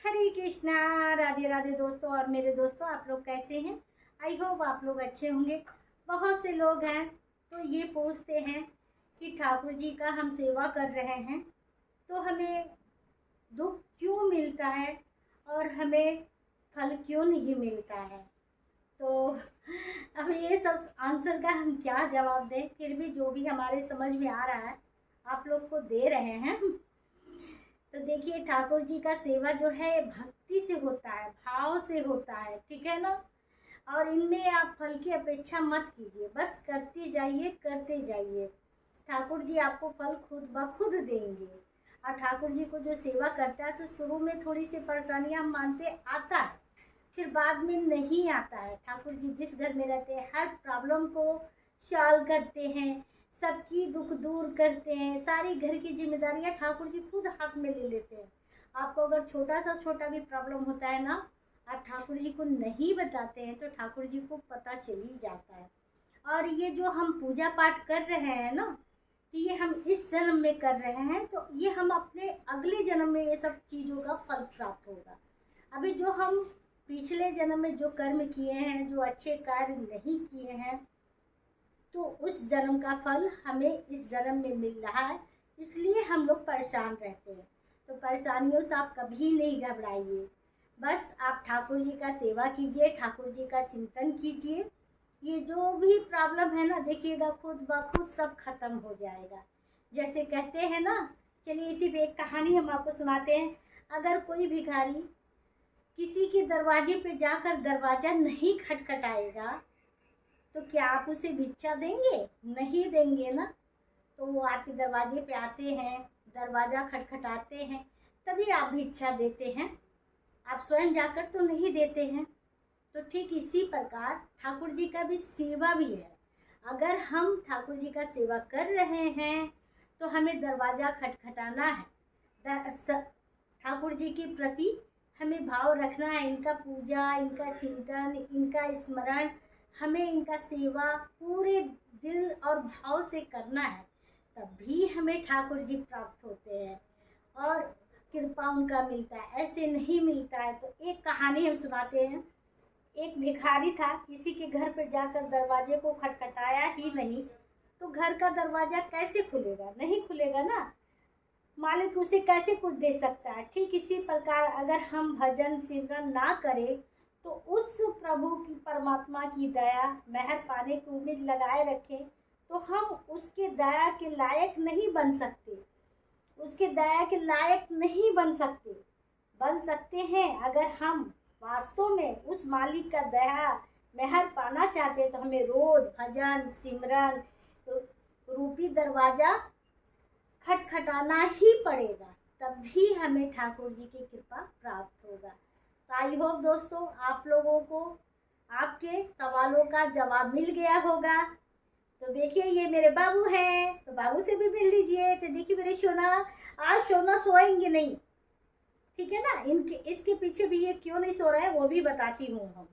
हरे कृष्णा, राधे राधे दोस्तों और मेरे दोस्तों, आप लोग कैसे हैं? आई होप आप लोग अच्छे होंगे। बहुत से लोग हैं तो ये पूछते हैं कि ठाकुर जी का हम सेवा कर रहे हैं तो हमें दुख क्यों मिलता है और हमें फल क्यों नहीं मिलता है। तो अब ये सब आंसर का हम क्या जवाब दें, फिर भी जो भी हमारे समझ में आ रहा है आप लोग को दे रहे हैं। तो देखिए, ठाकुर जी का सेवा जो है भक्ति से होता है, भाव से होता है, ठीक है ना। और इनमें आप फल की अपेक्षा मत कीजिए, बस करते जाइए करते जाइए। ठाकुर जी आपको फल खुद ब खुद देंगे। और ठाकुर जी को जो सेवा करता है तो शुरू में थोड़ी सी परेशानियां हम मानते आता है, फिर बाद में नहीं आता है। ठाकुर जी जिस घर में रहते हैं हर प्रॉब्लम को सॉल्व करते हैं, सबकी दुख दूर करते हैं, सारी घर की जिम्मेदारियां ठाकुर जी खुद हाथ में ले लेते हैं। आपको अगर छोटा भी प्रॉब्लम होता है ना, आप ठाकुर जी को नहीं बताते हैं तो ठाकुर जी को पता चल ही जाता है। और ये जो हम पूजा पाठ कर रहे हैं ना, तो ये हम इस जन्म में कर रहे हैं, तो ये हम अपने अगले जन्म में ये सब चीज़ों का फल प्राप्त होगा। अभी जो हम पिछले जन्म में जो कर्म किए हैं, जो अच्छे कार्य नहीं किए हैं, तो उस जन्म का फल हमें इस जन्म में मिल रहा है, इसलिए हम लोग परेशान रहते हैं। तो परेशानियों से आप कभी नहीं घबराइए, बस आप ठाकुर जी का सेवा कीजिए, ठाकुर जी का चिंतन कीजिए। ये जो भी प्रॉब्लम है ना, देखिएगा खुद ब खुद सब खत्म हो जाएगा। जैसे कहते हैं ना, चलिए इसी पे एक कहानी हम आपको सुनाते हैं। अगर कोई भिखारी किसी के दरवाजे पे जाकर दरवाज़ा नहीं खटखटाएगा तो क्या आप उसे भिक्षा देंगे? नहीं देंगे ना। तो वो आपके दरवाजे पे आते हैं, दरवाज़ा खटखटाते हैं, तभी आप भिक्षा देते हैं, आप स्वयं जाकर तो नहीं देते हैं। तो ठीक इसी प्रकार ठाकुर जी का भी सेवा भी है। अगर हम ठाकुर जी का सेवा कर रहे हैं तो हमें दरवाज़ा खटखटाना है, ठाकुर जी के प्रति हमें भाव रखना है, इनका पूजा, इनका चिंतन, इनका स्मरण, हमें इनका सेवा पूरे दिल और भाव से करना है, तभी हमें ठाकुर जी प्राप्त होते हैं और कृपा उनका मिलता है, ऐसे नहीं मिलता है। तो एक कहानी हम सुनाते हैं। एक भिखारी था, किसी के घर पर जाकर दरवाजे को खटखटाया ही नहीं, तो घर का दरवाज़ा कैसे खुलेगा? नहीं खुलेगा ना, मालिक उसे कैसे कुछ दे सकता है। ठीक इसी प्रकार अगर हम भजन सिमरन ना करें तो उस प्रभु की, परमात्मा की दया मेहर पाने की उम्मीद लगाए रखें तो हम उसके दया के लायक नहीं बन सकते, उसके दया के लायक नहीं बन सकते। बन सकते हैं अगर हम वास्तव में उस मालिक का दया मेहर पाना चाहते हैं, तो हमें रोज भजन सिमरन रूपी दरवाज़ा खटखटाना ही पड़ेगा, तभी हमें ठाकुर जी की कृपा प्राप्त होगा। तो आई होप दोस्तों आप लोगों को आपके सवालों का जवाब मिल गया होगा। तो देखिए, ये मेरे बाबू हैं, तो बाबू से भी मिल लीजिए। तो देखिए मेरे सोना, आज सोना सोएंगे नहीं, ठीक है ना। इनके इसके पीछे भी ये क्यों नहीं सो रहा है वो भी बताती हूँ हम।